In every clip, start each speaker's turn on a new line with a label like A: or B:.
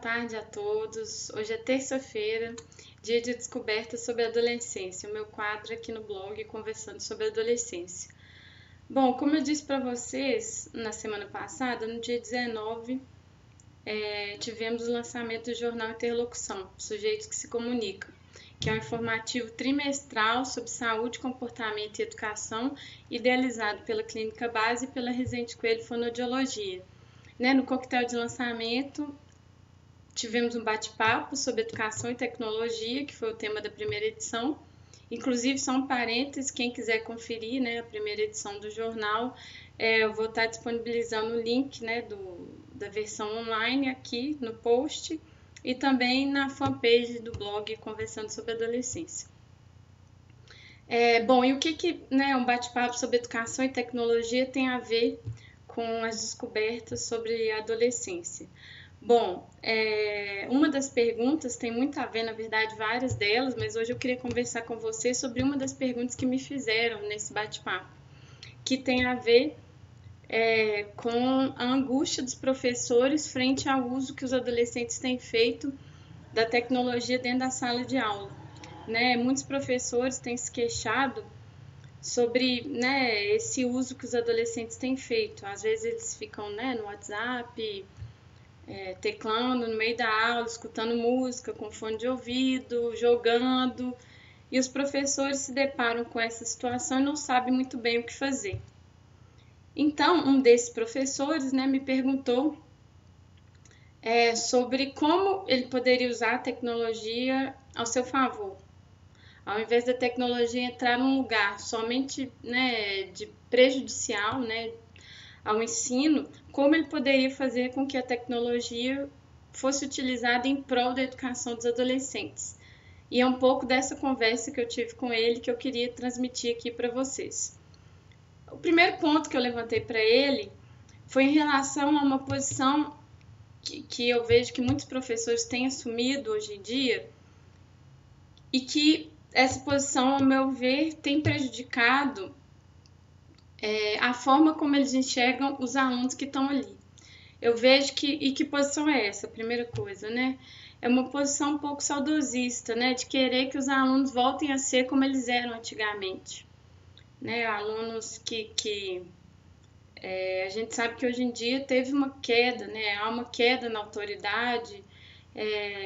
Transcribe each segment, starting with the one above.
A: tarde a todos. Hoje é terça-feira, dia de descoberta sobre a adolescência, o meu quadro aqui no blog conversando sobre a adolescência. Bom, como eu disse para vocês na semana passada, no dia 19, tivemos o lançamento do jornal Interlocução, Sujeitos que se Comunicam, que é um informativo trimestral sobre saúde, comportamento e educação, idealizado pela Clínica Base e pela Resende Coelho Fonoaudiologia. No coquetel de lançamento, tivemos um bate-papo sobre educação e tecnologia, que foi o tema da primeira edição. Inclusive, só um parênteses, quem quiser conferir a primeira edição do jornal, eu vou estar disponibilizando o link da versão online aqui no post e também na fanpage do blog Conversando sobre Adolescência. E o que um bate-papo sobre educação e tecnologia tem a ver com as descobertas sobre a adolescência? Bom, uma das perguntas tem muito a ver, na verdade, várias delas, mas hoje eu queria conversar com você sobre uma das perguntas que me fizeram nesse bate-papo, que tem a ver com a angústia dos professores frente ao uso que os adolescentes têm feito da tecnologia dentro da sala de aula. Muitos professores têm se queixado sobre esse uso que os adolescentes têm feito. Às vezes eles ficam no WhatsApp, teclando no meio da aula, escutando música com fone de ouvido, jogando, e os professores se deparam com essa situação e não sabem muito bem o que fazer. Então, um desses professores me perguntou sobre como ele poderia usar a tecnologia ao seu favor. Ao invés da tecnologia entrar num lugar somente de prejudicial ao ensino, como ele poderia fazer com que a tecnologia fosse utilizada em prol da educação dos adolescentes. E é um pouco dessa conversa que eu tive com ele que eu queria transmitir aqui para vocês. O primeiro ponto que eu levantei para ele foi em relação a uma posição que eu vejo que muitos professores têm assumido hoje em dia e que essa posição, ao meu ver, tem prejudicado a forma como eles enxergam os alunos que estão ali. Eu vejo que posição é essa? A primeira coisa, é uma posição um pouco saudosista, de querer que os alunos voltem a ser como eles eram antigamente. Alunos que a gente sabe que hoje em dia teve uma queda, há uma queda na autoridade,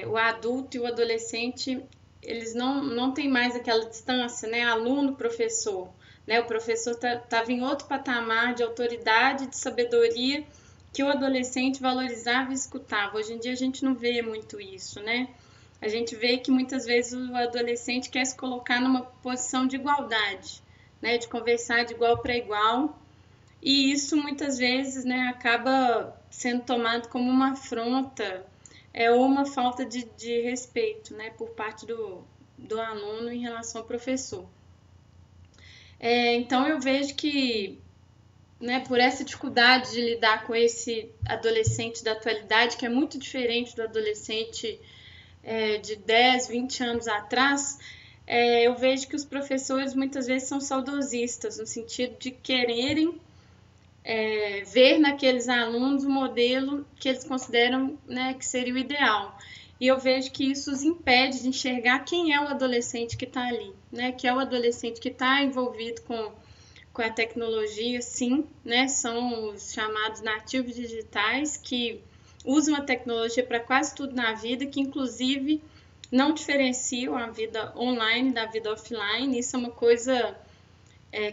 A: o adulto e o adolescente, eles não têm mais aquela distância, aluno-professor. O professor estava em outro patamar de autoridade, de sabedoria, que o adolescente valorizava e escutava. Hoje em dia a gente não vê muito isso, A gente vê que muitas vezes o adolescente quer se colocar numa posição de igualdade, de conversar de igual para igual, e isso muitas vezes acaba sendo tomado como uma afronta ou uma falta de respeito por parte do aluno em relação ao professor. Então eu vejo que por essa dificuldade de lidar com esse adolescente da atualidade, que é muito diferente do adolescente de 10, 20 anos atrás, eu vejo que os professores muitas vezes são saudosistas, no sentido de quererem ver naqueles alunos o modelo que eles consideram que seria o ideal. E eu vejo que isso os impede de enxergar quem é o adolescente que está ali, que é o adolescente que está envolvido com a tecnologia, sim, são os chamados nativos digitais, que usam a tecnologia para quase tudo na vida, que inclusive não diferenciam a vida online da vida offline. Isso é uma coisa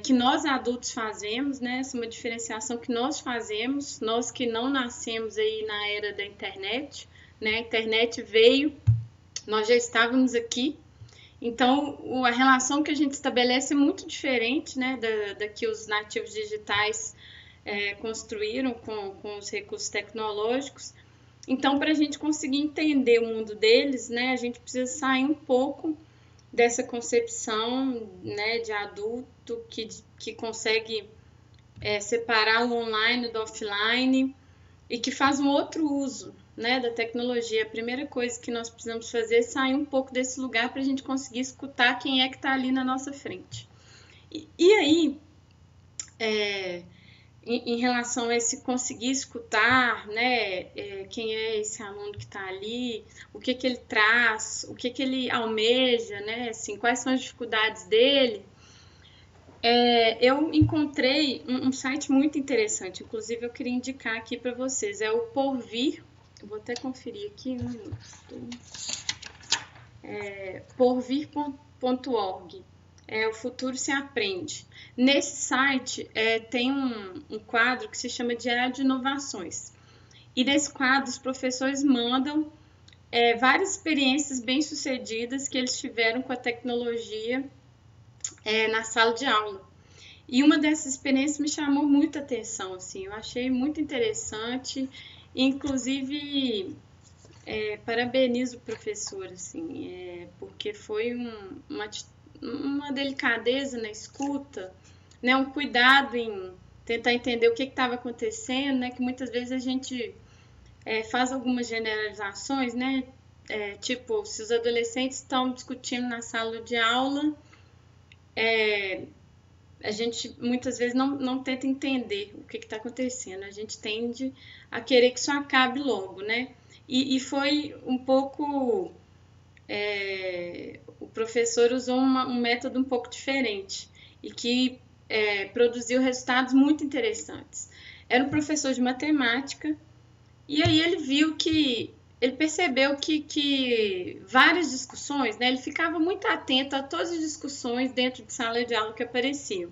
A: que nós adultos fazemos, essa é uma diferenciação que nós fazemos, nós que não nascemos aí na era da internet, a internet veio, nós já estávamos aqui, então a relação que a gente estabelece é muito diferente da que os nativos digitais construíram com os recursos tecnológicos. Então, para a gente conseguir entender o mundo deles, a gente precisa sair um pouco dessa concepção de adulto que consegue separar o online do offline e que faz um outro uso da tecnologia. A primeira coisa que nós precisamos fazer é sair um pouco desse lugar para a gente conseguir escutar quem é que está ali na nossa frente. E aí, em relação a esse conseguir escutar, né, quem é esse aluno que está ali, o que que ele traz, o que que ele almeja, né, assim, quais são as dificuldades dele. Eu encontrei um site muito interessante, inclusive eu queria indicar aqui para vocês, é o Porvir, eu vou até conferir aqui um minuto, porvir.org, O Futuro se Aprende. Nesse site tem um quadro que se chama Diário de Inovações, e nesse quadro os professores mandam várias experiências bem-sucedidas que eles tiveram com a tecnologia na sala de aula. E uma dessas experiências me chamou muita atenção, assim, eu achei muito interessante, inclusive parabenizo o professor, assim, porque foi uma delicadeza na escuta, né, um cuidado em tentar entender o que estava acontecendo, né, que muitas vezes a gente faz algumas generalizações, né, tipo, se os adolescentes estão discutindo na sala de aula, a gente muitas vezes não tenta entender o que está acontecendo, a gente tende a querer que isso acabe logo, né? E foi um pouco. O professor usou um método um pouco diferente e que produziu resultados muito interessantes. Era um professor de matemática e aí ele percebeu que várias discussões, né, ele ficava muito atento a todas as discussões dentro de sala de aula que apareciam.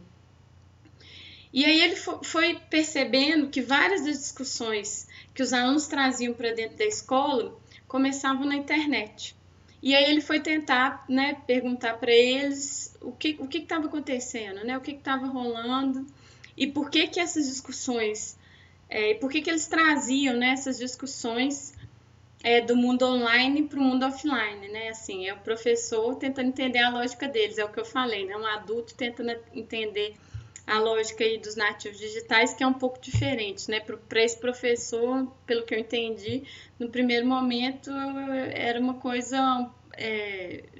A: E aí ele foi percebendo que várias das discussões que os alunos traziam para dentro da escola começavam na internet. E aí ele foi tentar, né, perguntar para eles o que estava acontecendo, né, o que estava rolando e por que essas discussões, por que eles traziam, né, essas discussões do mundo online para o mundo offline, né? Assim, é o professor tentando entender a lógica deles, é o que eu falei, né? Um adulto tentando entender a lógica aí dos nativos digitais, que é um pouco diferente, né? Para esse professor, pelo que eu entendi, no primeiro momento era uma coisa,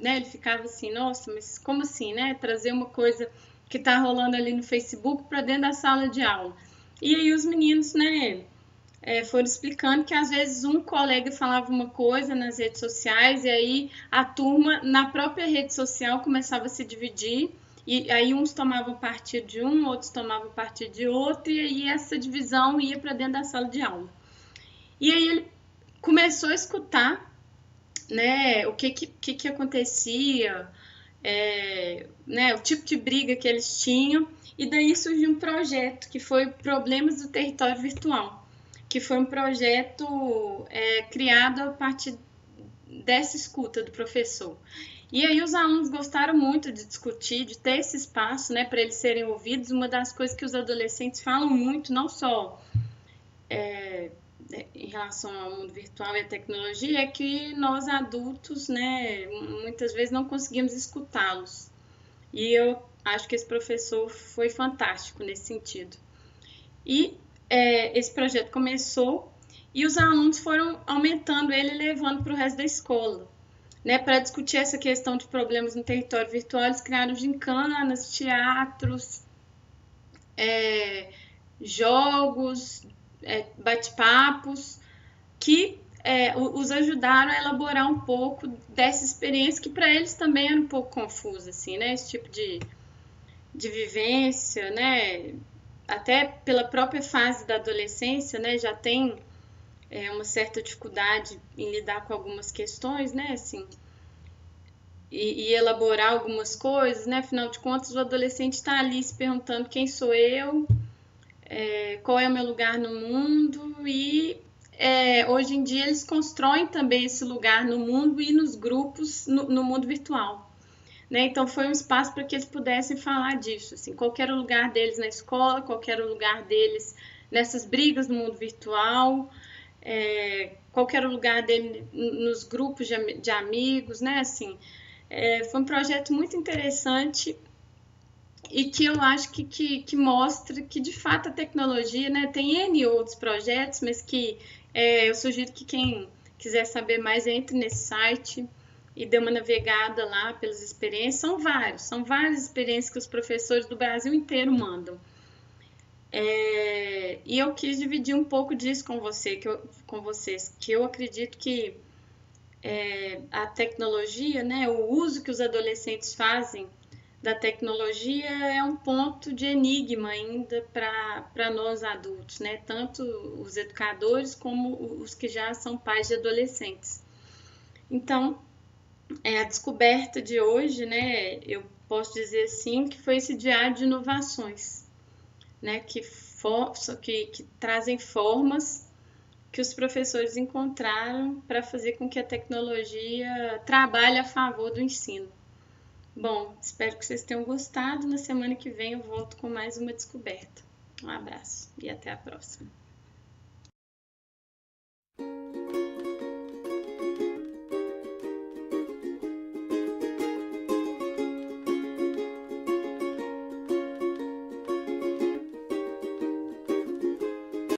A: né? Ele ficava assim, nossa, mas como assim, né? Trazer uma coisa que está rolando ali no Facebook para dentro da sala de aula. E aí os meninos, né? Foram explicando que às vezes um colega falava uma coisa nas redes sociais e aí a turma na própria rede social começava a se dividir e aí uns tomavam partido de um, outros tomavam partido de outro e aí essa divisão ia para dentro da sala de aula. E aí ele começou a escutar, né, o que acontecia, né, o tipo de briga que eles tinham e daí surgiu um projeto que foi Problemas do Território Virtual, que foi um projeto criado a partir dessa escuta do professor. E aí os alunos gostaram muito de discutir, de ter esse espaço, né, para eles serem ouvidos. Uma das coisas que os adolescentes falam muito, não só em relação ao mundo virtual e à tecnologia, é que nós adultos, né, muitas vezes não conseguimos escutá-los. E eu acho que esse professor foi fantástico nesse sentido. E esse projeto começou e os alunos foram aumentando ele e levando para o resto da escola. Né, para discutir essa questão de problemas no território virtual, eles criaram gincanas, teatros, jogos, bate-papos, que os ajudaram a elaborar um pouco dessa experiência que para eles também era um pouco confusa, assim, né, esse tipo de vivência, né, até pela própria fase da adolescência, né, já tem uma certa dificuldade em lidar com algumas questões, né, assim, e elaborar algumas coisas, né, afinal de contas o adolescente está ali se perguntando quem sou eu, qual é o meu lugar no mundo e hoje em dia eles constroem também esse lugar no mundo e nos grupos no mundo virtual. Né? Então foi um espaço para que eles pudessem falar disso, assim, qual era o lugar deles na escola, qual era o lugar deles nessas brigas no mundo virtual, qual era o lugar dele nos grupos de amigos, né? Assim, foi um projeto muito interessante e que eu acho que mostra que de fato a tecnologia, né, tem N outros projetos, mas que eu sugiro que quem quiser saber mais entre nesse site e dê uma navegada lá pelas experiências. São várias experiências que os professores do Brasil inteiro mandam. E eu quis dividir um pouco disso com vocês, que eu acredito que a tecnologia, né, o uso que os adolescentes fazem da tecnologia é um ponto de enigma ainda para nós adultos, né? Tanto os educadores como os que já são pais de adolescentes. Então, a descoberta de hoje, né, eu posso dizer assim, que foi esse diário de inovações, né, que trazem formas que os professores encontraram para fazer com que a tecnologia trabalhe a favor do ensino. Bom, espero que vocês tenham gostado. Na semana que vem eu volto com mais uma descoberta. Um abraço e até a próxima.